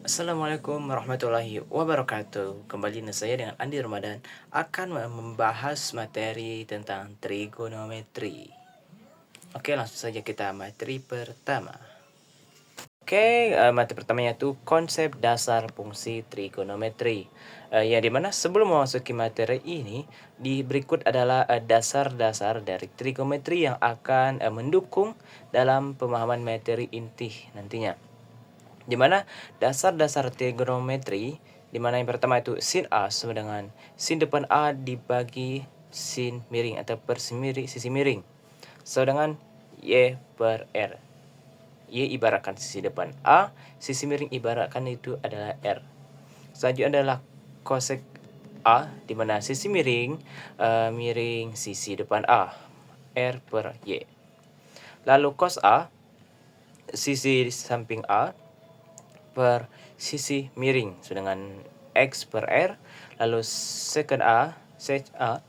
Assalamualaikum warahmatullahi wabarakatuh. Kembali saya dengan Andi Ramadan akan membahas materi tentang trigonometri. Oke, langsung saja kita materi pertama. Materi pertamanya itu konsep dasar fungsi trigonometri. Yang dimana sebelum memasuki materi ini, di berikut adalah dasar-dasar dari trigonometri yang akan mendukung dalam pemahaman materi inti nantinya. Di mana dasar-dasar trigonometri, di mana yang pertama itu sin A sama dengan sin depan A dibagi sin miring atau per sisi miring sama dengan Y per R. Y ibaratkan sisi depan A, sisi miring ibaratkan itu adalah R. Selanjutnya adalah cosec A, di mana sisi miring miring sisi depan A, R per Y. Lalu cos A, sisi samping A per sisi miring dengan X per R. Lalu secant A, sec A,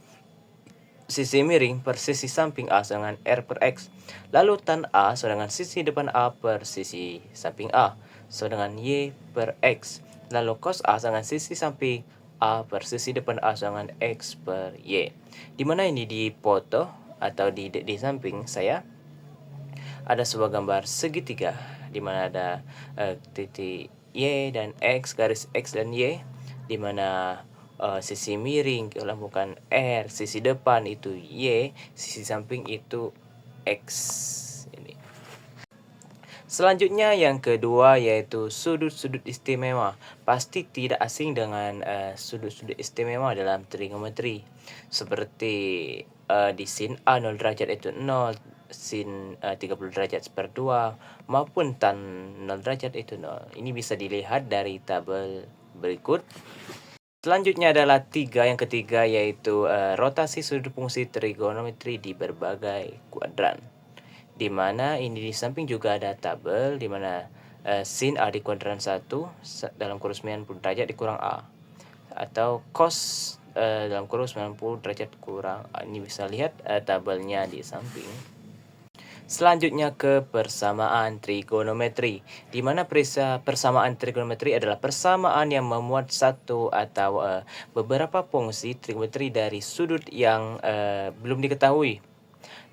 sisi miring per sisi samping A dengan R per X. Lalu tan A sama dengan sisi depan A per sisi samping A sama dengan Y per X. Lalu cos A sama dengan sisi samping A per sisi depan A sama dengan X per Y. Dimana ini di foto atau di samping saya ada sebuah gambar segitiga di mana ada titik Y dan X, garis X dan Y, di mana sisi miring kalau bukan R, sisi depan itu Y, sisi samping itu X. Ini. Selanjutnya yang kedua yaitu sudut-sudut istimewa. Pasti tidak asing dengan sudut-sudut istimewa dalam trigonometri. Seperti di sin A 0 derajat itu 0, sin 30 derajat per 2, maupun tan 0 derajat itu 0. Ini bisa dilihat dari tabel berikut. Selanjutnya adalah yang ketiga yaitu rotasi sudut fungsi trigonometri di berbagai kuadran. Di mana ini di samping juga ada tabel di mana sin A di kuadran 1 dalam kurus 90 derajat dikurang A, atau cos dalam kurus 90 derajat kurang A. Ini bisa lihat tabelnya di samping. Selanjutnya ke persamaan trigonometri, di mana persamaan trigonometri adalah persamaan yang memuat satu atau beberapa fungsi trigonometri dari sudut yang belum diketahui.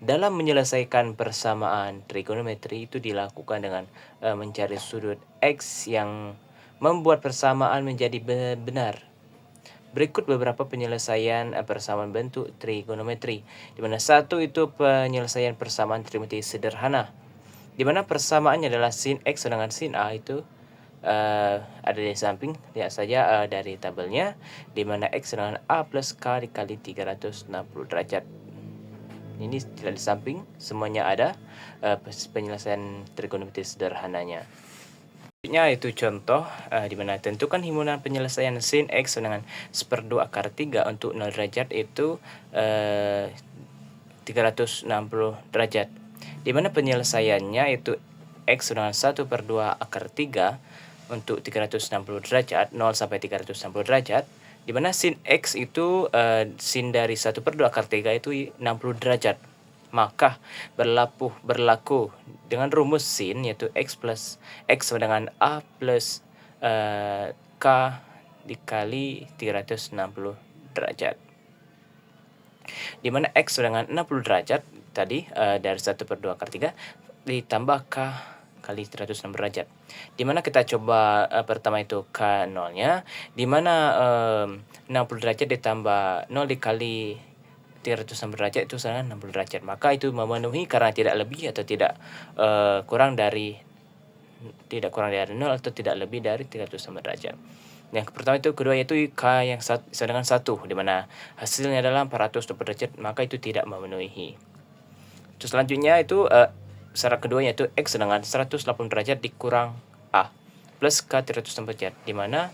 Dalam menyelesaikan persamaan trigonometri itu dilakukan dengan mencari sudut X yang membuat persamaan menjadi benar. Berikut beberapa penyelesaian persamaan bentuk trigonometri. Di mana satu itu penyelesaian persamaan trigonometri sederhana. Di mana persamaannya adalah sin X dengan sin A itu ada di samping. Lihat saja dari tabelnya. Di mana X dengan A plus K dikali 360 derajat. Ini tidak di samping, semuanya ada penyelesaian trigonometri sederhananya. Selanjutnya itu contoh di mana tentukan himpunan penyelesaian sin X dengan 1/2 akar 3 untuk 0 derajat itu 360 derajat. Di mana penyelesaiannya itu X dengan 1/2 akar 3 untuk 360 derajat, 0 sampai 360 derajat. Di mana sin X itu sin dari 1/2 akar 3 itu 60 derajat. Maka berlaku dengan rumus sin yaitu X plus X sama dengan A plus K dikali 360 derajat. Di mana X dengan 60 derajat tadi dari 1/2 akar 3 ditambah K kali 360 derajat. Di mana kita coba pertama itu K 0-nya, di mana 60 derajat ditambah 0 dikali 360 derajat itu sama 60 derajat. Maka itu memenuhi karena tidak lebih atau tidak kurang dari 0 atau tidak lebih dari 360 derajat. Yang pertama itu, kedua yaitu K yang sama dengan 1, di mana hasilnya adalah 420 derajat, maka itu tidak memenuhi. Terus selanjutnya itu syarat kedua yaitu X dengan 180 derajat dikurang A plus K 360 derajat, di mana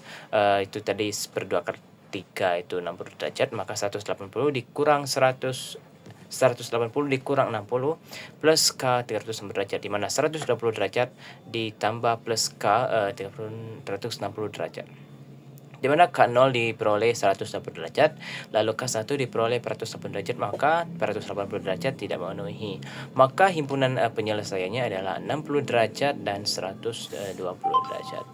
itu tadi 1/2 akar 3 itu 60 derajat, maka 180 dikurang 180 dikurang 60 plus K 360 derajat, di mana 120 derajat ditambah plus K 360 derajat. Di mana K0 diperoleh 180 derajat, lalu K1 diperoleh 480 derajat, maka 480 derajat tidak memenuhi. Maka himpunan penyelesaiannya adalah 60 derajat dan 120 derajat.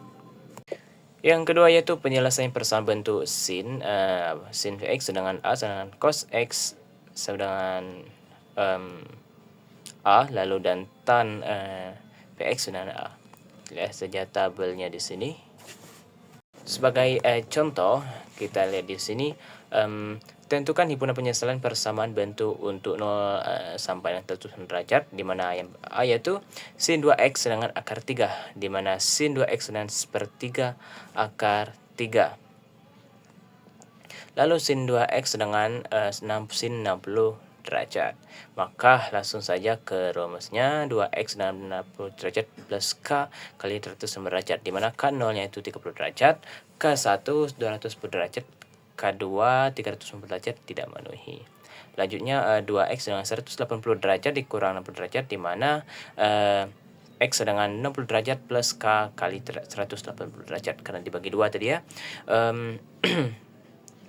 Yang kedua yaitu penyelesaian persamaan bentuk sin X sedangkan A sedangkan cos X sedangkan A lalu dan tan Px sedangkan A. Lihat saja tabelnya di sini. Sebagai contoh, kita lihat di sini, tentukan himpunan penyelesaian persamaan bentuk untuk 0 sampai 180 derajat, di mana yang A yaitu sin 2x sedangkan akar 3, di mana sin 2x sedangkan sepertiga akar 3. Lalu sin 2x sedangkan sin 60 derajat. Maka langsung saja ke rumusnya 2x dengan 60 derajat plus K kali 190 derajat, di mana K0-nya itu 30 derajat, K1 210 derajat, K2 390 derajat tidak memenuhi. Lanjutnya 2x dengan 180 derajat dikurang 60 derajat, di mana X dengan 60 derajat plus K kali 180 derajat, karena dibagi 2 tadi ya.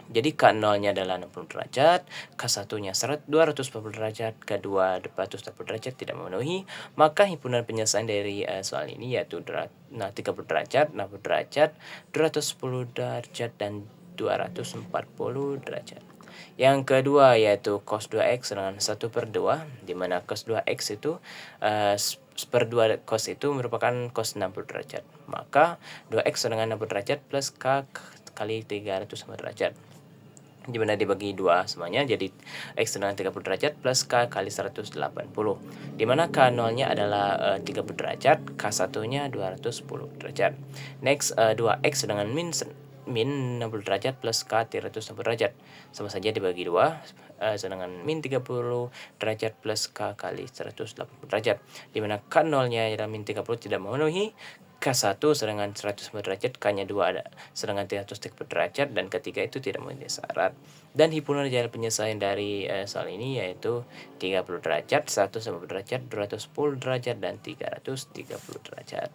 Jadi K0-nya adalah 60 derajat, K1-nya 240 derajat, K2 480 derajat tidak memenuhi. Maka himpunan penyelesaian dari soal ini yaitu 30 derajat, 60 derajat, 210 derajat, dan 240 derajat. Yang kedua yaitu cos 2x dengan 1/2, di mana cos 2x itu seper 2 cos itu merupakan cos 60 derajat. Maka 2x dengan 60 derajat plus K kali 360 derajat, di mana dibagi 2 semuanya, jadi X dengan 30 derajat plus K kali 180, di mana K0-nya adalah 30 derajat, K1-nya 210 derajat. Next 2X dengan min 60 derajat plus K 360 derajat, sama saja dibagi 2, sedangkan min 30 derajat plus K kali 180 derajat, di mana K0-nya adalah min 30 tidak memenuhi, K1 sedangkan 190 derajat, K-nya 2 ada sedangkan 330 derajat, dan ketiga itu tidak memenuhi syarat. Dan himpunan jalan penyelesaian dari soal ini yaitu 30 derajat, 190 derajat, 210 derajat, dan 330 derajat.